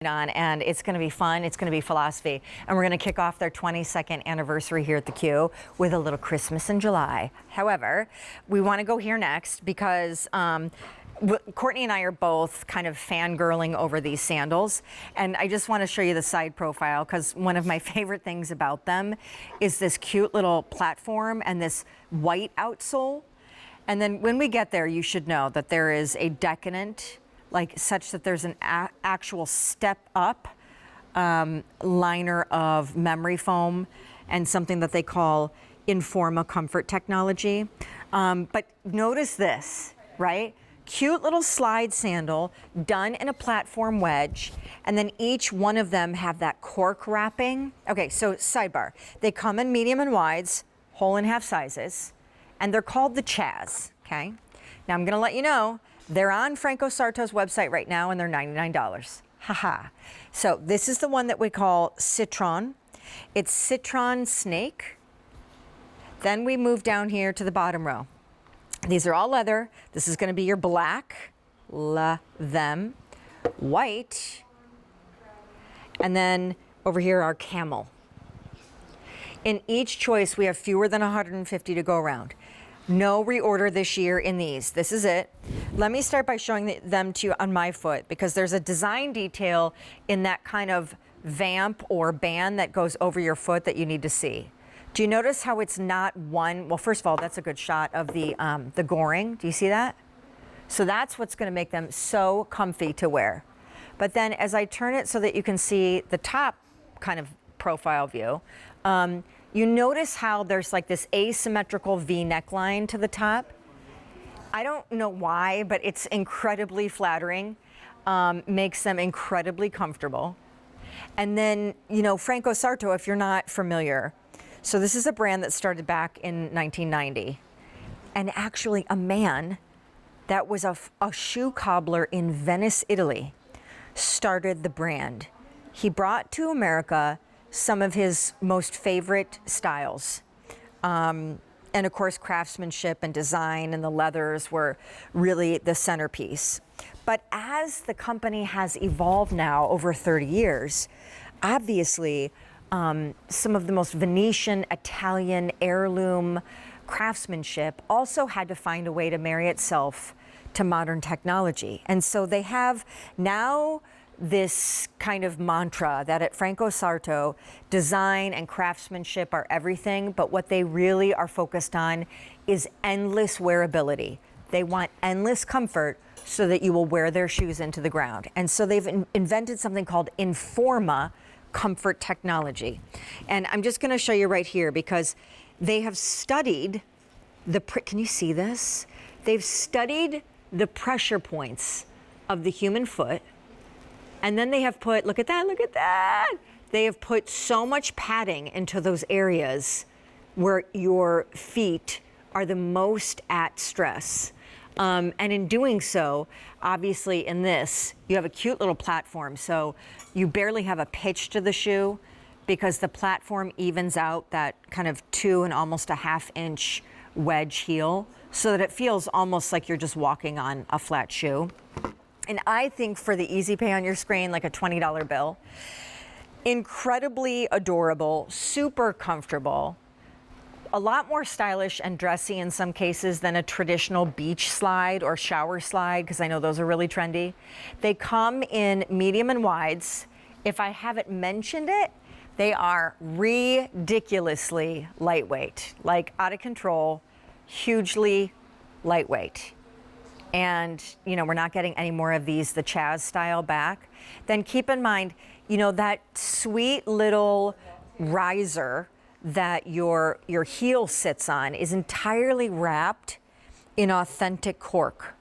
on, and it's going to be fun. It's going to be philosophy, and we're going to kick off their 22nd anniversary here at the Q with a little Christmas in July. However, we want to go here next because Courtney and I are both kind of fangirling over these sandals, and I just want to show you the side profile because one of my favorite things about them is this cute little platform and this white outsole. And then when we get there, you should know that there is a decadent, like such that there's an actual step up liner of memory foam and something that they call Informa comfort technology. But notice this, right? Cute little slide sandal done in a platform wedge, and then each one of them have that cork wrapping. Okay, so sidebar. They come in medium and wides, whole and half sizes, and they're called the Chazz, okay? Now I'm gonna let you know, they're on Franco Sarto's website right now, and they're $99. Haha. So this is the one that we call Citron. It's Citron Snake. Then we move down here to the bottom row. These are all leather. This is gonna be your black, them, white, and then over here our camel. In each choice, we have fewer than 150 to go around. No reorder this year in these. This is it. Let me start by showing them to you on my foot because there's a design detail in that kind of vamp or band that goes over your foot that you need to see. Do you notice how it's not one? Well, first of all, that's a good shot of the goring. Do you see that? So that's what's going to make them so comfy to wear. But then as I turn it so that you can see the top kind of profile view, you notice how there's like this asymmetrical V neckline to the top. I don't know why, but it's incredibly flattering, makes them incredibly comfortable. And then, you know, Franco Sarto, if you're not familiar, so this is a brand that started back in 1990. And actually a man that was a shoe cobbler in Venice, Italy, started the brand. He brought to America some of his most favorite styles. And of course, craftsmanship and design and the leathers were really the centerpiece. But as the company has evolved now over 30 years, obviously, some of the most Venetian, Italian, heirloom craftsmanship also had to find a way to marry itself to modern technology. And so they have now this kind of mantra that at Franco Sarto, design and craftsmanship are everything, but what they really are focused on is endless wearability. They want endless comfort so that you will wear their shoes into the ground. And so they've invented something called Informa comfort technology. And I'm just gonna show you right here because they have studied can you see this? They've studied the pressure points of the human foot. And then they have put, look at that. They have put so much padding into those areas where your feet are the most at stress. And in doing so, obviously in this, you have a cute little platform. So you barely have a pitch to the shoe because the platform evens out that kind of 2 and almost a half inch wedge heel so that it feels almost like you're just walking on a flat shoe. And I think for the easy pay on your screen, like a $20 bill, incredibly adorable, super comfortable, a lot more stylish and dressy in some cases than a traditional beach slide or shower slide, because I know those are really trendy. They come in medium and wides. If I haven't mentioned it, they are ridiculously lightweight, like out of control, hugely lightweight. And, you know, we're not getting any more of these, the Chazz style back. Then keep in mind, you know, that sweet little riser that your heel sits on is entirely wrapped in authentic cork.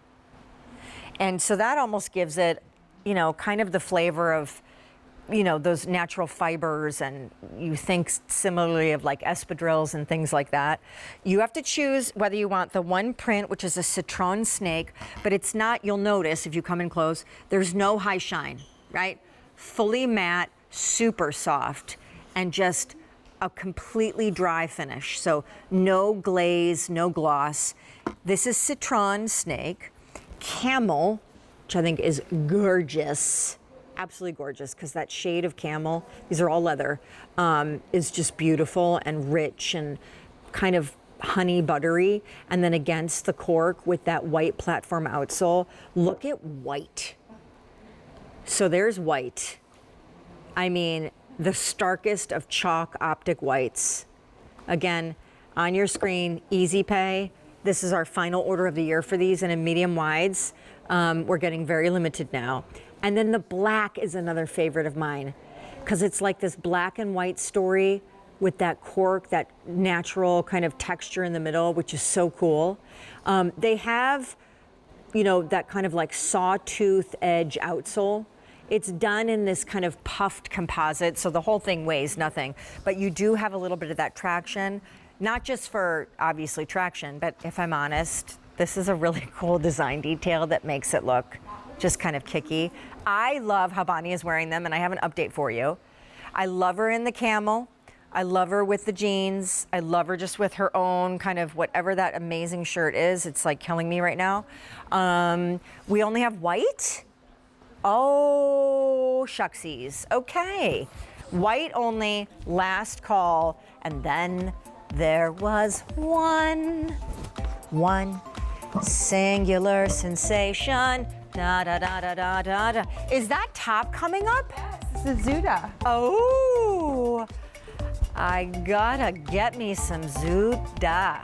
And so that almost gives it, you know, kind of the flavor of, you know, those natural fibers, and you think similarly of like espadrilles and things like that. You have to choose whether you want the one print, which is a Citron Snake, but it's not, you'll notice if you come in close, there's no high shine, right? Fully matte, super soft, and just a completely dry finish. So no glaze, no gloss. This is Citron Snake. Camel, which I think is gorgeous. absolutely gorgeous because that shade of camel, these are all leather, is just beautiful and rich and kind of honey buttery. And then against the cork with that white platform outsole, look at white. So there's white. I mean, the starkest of chalk optic whites. Again, on your screen, easy pay. This is our final order of the year for these, and in medium wides, we're getting very limited now. And then the black is another favorite of mine because it's like this black and white story with that cork, that natural kind of texture in the middle, which is so cool. They have, you know, that kind of like sawtooth edge outsole. It's done in this kind of puffed composite, so the whole thing weighs nothing. But you do have a little bit of that traction, not just for obviously traction, but if I'm honest, this is a really cool design detail that makes it look just kind of kicky. I love how Bonnie is wearing them, and I have an update for you. I love her in the camel. I love her with the jeans. I love her just with her own kind of whatever that amazing shirt is. It's like killing me right now. We only have white. Oh, shucksies. Okay. White only, last call. And then there was one singular sensation. Da da da da da da da. Is that top coming up? Yes, this is Zuda. Oh, I gotta get me some Zuda.